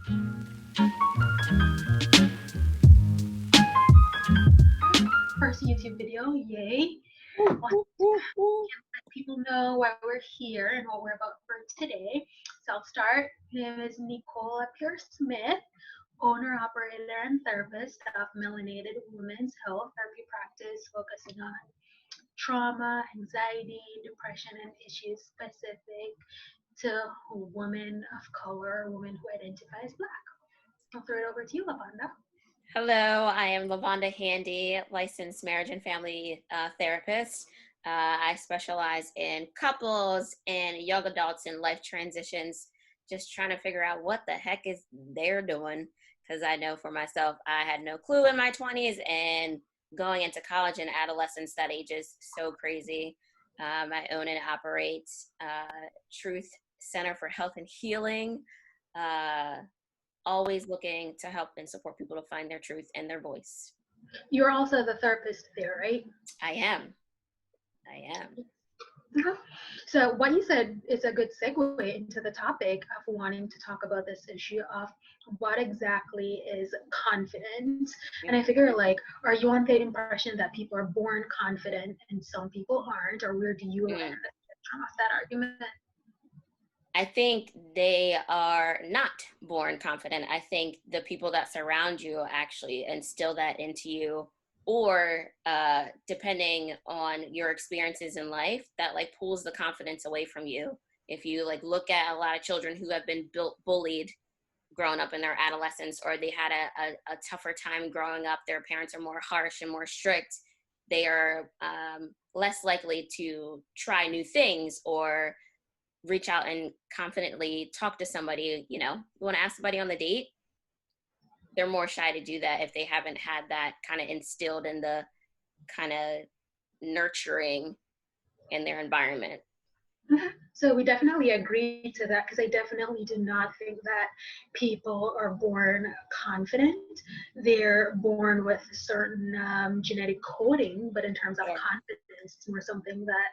First YouTube video, yay. Want to let people know why we're here and what we're about for today. So I'll start. My name is Nicola Pierce Smith, owner, operator, and therapist of Melanated Women's Health Therapy Practice, focusing on trauma, anxiety, depression, and issues specific to women of color, women who identify as Black. I'll throw it over to you, Lavonda. Hello, I am Lavonda Handy, licensed marriage and family therapist. I specialize in couples and young adults in life transitions, just trying to figure out what the heck is they're doing. Because I know for myself, I had no clue in my 20s, and going into college and adolescence, that age is so crazy. I own and operate Truth Center for Health and Healing. Always looking to help and support people to find their truth and their voice. You're also the therapist there, right? I am. So what you said is a good segue into the topic of wanting to talk about this issue of what exactly is confidence. And I figure, like, are you on the impression that people are born confident and some people aren't, or where do you land off that argument? I think they are not born confident. I think the people that surround you actually instill that into you, or depending on your experiences in life, that like pulls the confidence away from you. If you like look at a lot of children who have been bullied growing up in their adolescence, or they had a tougher time growing up, their parents are more harsh and more strict, they are less likely to try new things or reach out and confidently talk to somebody. You want to ask somebody on the date, they're more shy to do that if they haven't had that kind of instilled in the kind of nurturing in their environment. So we definitely agree to that, because I definitely do not think that people are born confident. They're born with certain genetic coding, but in terms of confidence, it's more something that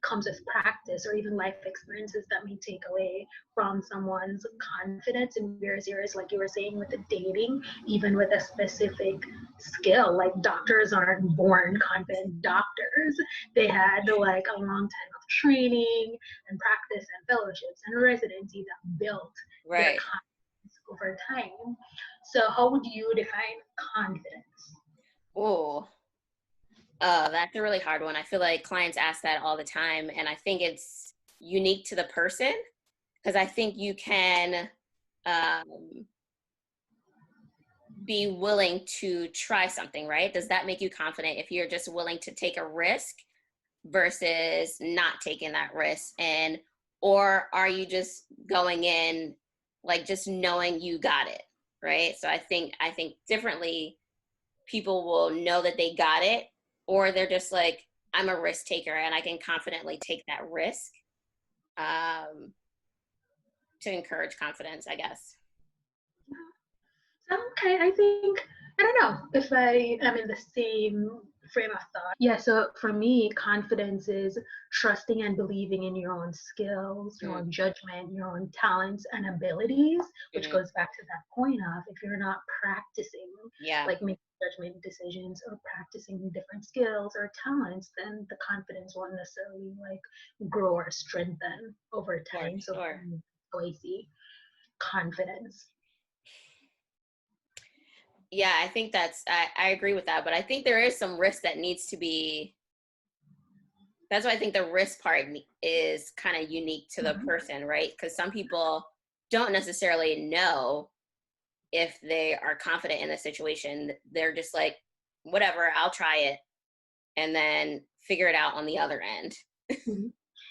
comes with practice or even life experiences that may take away from someone's confidence in various areas, like you were saying with the dating, even with a specific skill. Like doctors aren't born confident doctors. They had like a long time of training and practice and fellowships and residency that built their confidence over time. So how would you define confidence? That's a really hard one. I feel like clients ask that all the time, and I think it's unique to the person, because I think you can be willing to try something, right? Does that make you confident if you're just willing to take a risk versus not taking that risk? Or are you just going in like just knowing you got it, right? So I think differently people will know that they got it, or they're just like, I'm a risk taker and I can confidently take that risk, to encourage confidence, I guess. Okay, I think, I don't know if I am in the same frame of thought. Yeah, so for me, confidence is trusting and believing in your own skills, your own judgment, your own talents and abilities, which goes back to that point of, if you're not practicing, like making judgment decisions or practicing different skills or talents, then the confidence won't necessarily like grow or strengthen over time. So I see confidence. Yeah, I think I agree with that, but I think there is some risk that needs to be, that's why I think the risk part is kind of unique to the person, right? Because some people don't necessarily know if they are confident in the situation. They're just like, whatever, I'll try it, and then figure it out on the other end.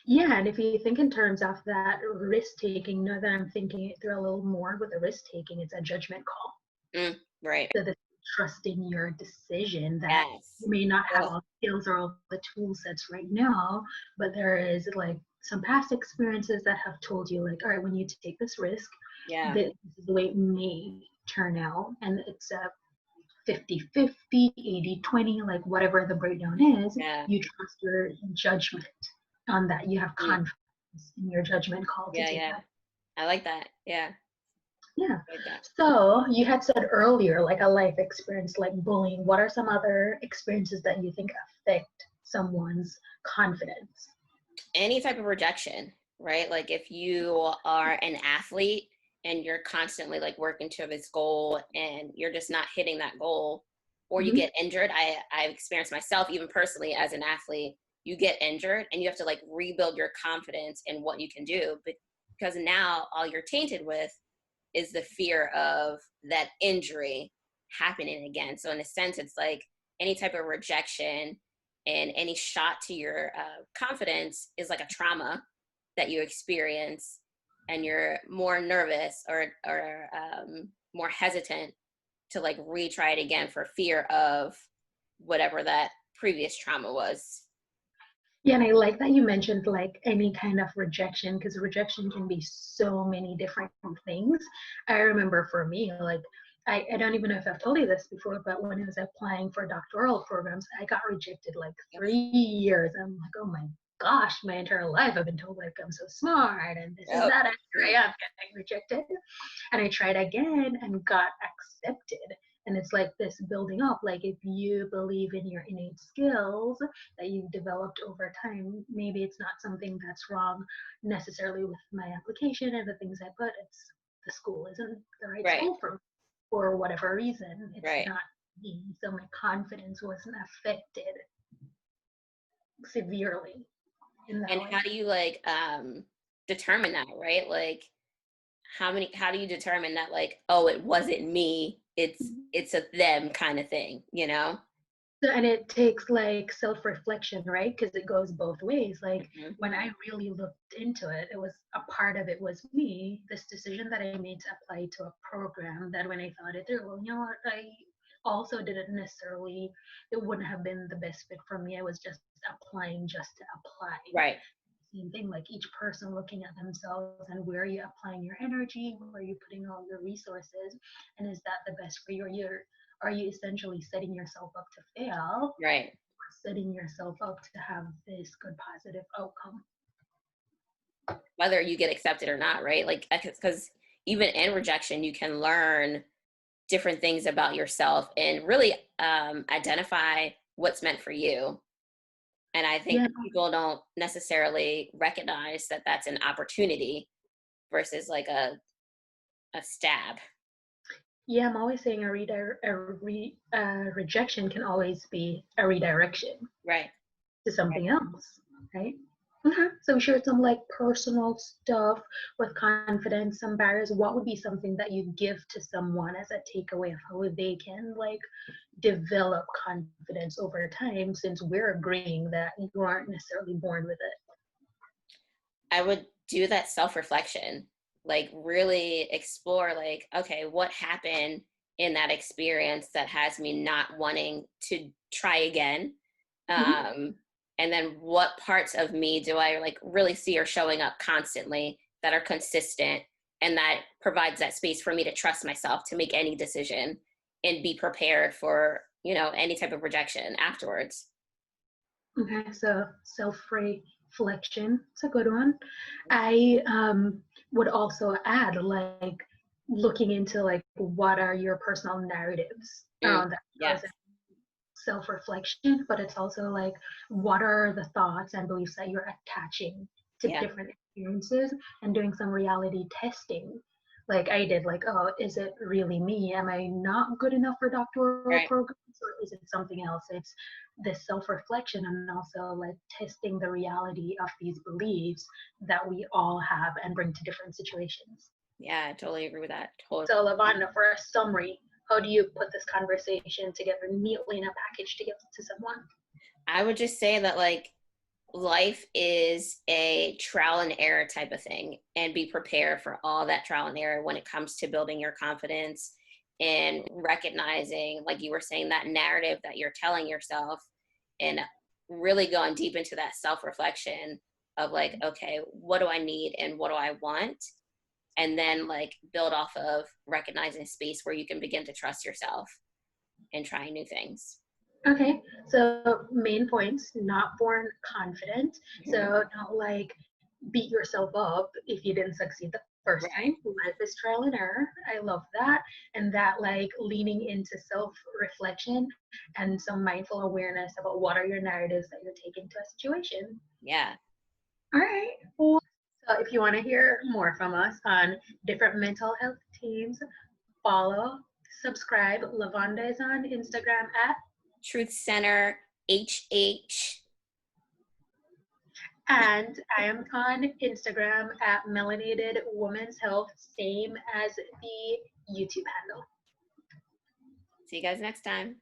Yeah, and if you think in terms of that risk taking, now that I'm thinking it through a little more with the risk taking, it's a judgment call. Right. So the trusting your decision that you may not have all the skills or all the tool sets right now, but there is like some past experiences that have told you like, all right, when you take this risk, this is the way it may turn out. And it's a 50-50, 80-20, like whatever the breakdown is, you trust your judgment on that. You have confidence in your judgment call to take that. I like that. Yeah. Yeah. Like that. So you had said earlier, like a life experience like bullying. What are some other experiences that you think affect someone's confidence? Any type of rejection, right? Like if you are an athlete and you're constantly like working to this goal and you're just not hitting that goal, or you Hmm. get injured. I've experienced myself, even personally as an athlete, you get injured and you have to like rebuild your confidence in what you can do. But because now all you're tainted with is the fear of that injury happening again. So in a sense, it's like any type of rejection and any shot to your confidence is like a trauma that you experience, and you're more nervous or more hesitant to like retry it again for fear of whatever that previous trauma was. Yeah, and I like that you mentioned like any kind of rejection because rejection can be so many different things. I remember for me, like I don't even know if I've told you this before, but when I was applying for doctoral programs, I got rejected like 3 years. I'm like, oh my gosh, my entire life I've been told like I'm so smart and this is Yep. that, and here I am getting rejected. And I tried again and got accepted. And it's like this building up. Like if you believe in your innate skills that you've developed over time, maybe it's not something that's wrong necessarily with my application and the things I put. It's the school isn't the right Right. school for whatever reason. It's Right. not me. So my confidence wasn't affected severely in that And way. how do you like determine that, right? Like how do you determine that, like, oh, it wasn't me, it's a them kind of thing, you know? So, and it takes like self reflection, right? Because it goes both ways. Like Hmm. when I really looked into it, it was a part of it was me, this decision that I made to apply to a program that when I thought it through, well, you know what, I also didn't necessarily, it wouldn't have been the best fit for me. I was just applying just to apply. Right. Same thing, like each person looking at themselves and where are you applying your energy, where are you putting all your resources, and is that the best for you? Are you essentially setting yourself up to fail, Right. setting yourself up to have this good positive outcome? Whether you get accepted or not, right? Like, because even in rejection, you can learn different things about yourself and really identify what's meant for you. And I think Yeah, people don't necessarily recognize that that's an opportunity versus like a stab. yeah, I'm always saying rejection can always be a redirection Right. to Right. something else, right? So we shared some like personal stuff with confidence, some barriers. What would be something that you give to someone as a takeaway of how they can like develop confidence over time, since we're agreeing that you aren't necessarily born with it? I would do that self reflection, like really explore, like, okay, what happened in that experience that has me not wanting to try again? Mhm. Um, and then what parts of me do I like really see are showing up constantly that are consistent and that provides that space for me to trust myself to make any decision and be prepared for, any type of rejection afterwards. Okay, so self-reflection, it's a good one. I would also add like looking into like what are your personal narratives Mm, around that, because yes. self-reflection, but it's also like what are the thoughts and beliefs that you're attaching to Yeah. different experiences, and doing some reality testing like I did, like, oh, is it really me? Am I not good enough for doctoral Right. programs, or is it something else? It's this self-reflection and also like testing the reality of these beliefs that we all have and bring to different situations. Yeah, I totally agree with that. Totally. So, Lavanda, for a summary, how do you put this conversation together neatly in a package to give to someone? I would just say that, like, life is a trial and error type of thing, and be prepared for all that trial and error when it comes to building your confidence and recognizing, like you were saying, that narrative that you're telling yourself, and really going deep into that self reflection of, like, okay, what do I need and what do I want? And then, like, build off of recognizing space where you can begin to trust yourself and trying new things. Okay, so main points: not born confident. Mhm. So don't like beat yourself up if you didn't succeed the first Right. time. Life is trial and error. I love that. And that like leaning into self-reflection and some mindful awareness about what are your narratives that you're taking to a situation. Yeah. All right. Well, so if you want to hear more from us on different mental health teams, follow, subscribe. Lavonda is on Instagram at, Truth Center HH. and I am on Instagram at Melanated Women's Health, same as the YouTube handle. See you guys next time.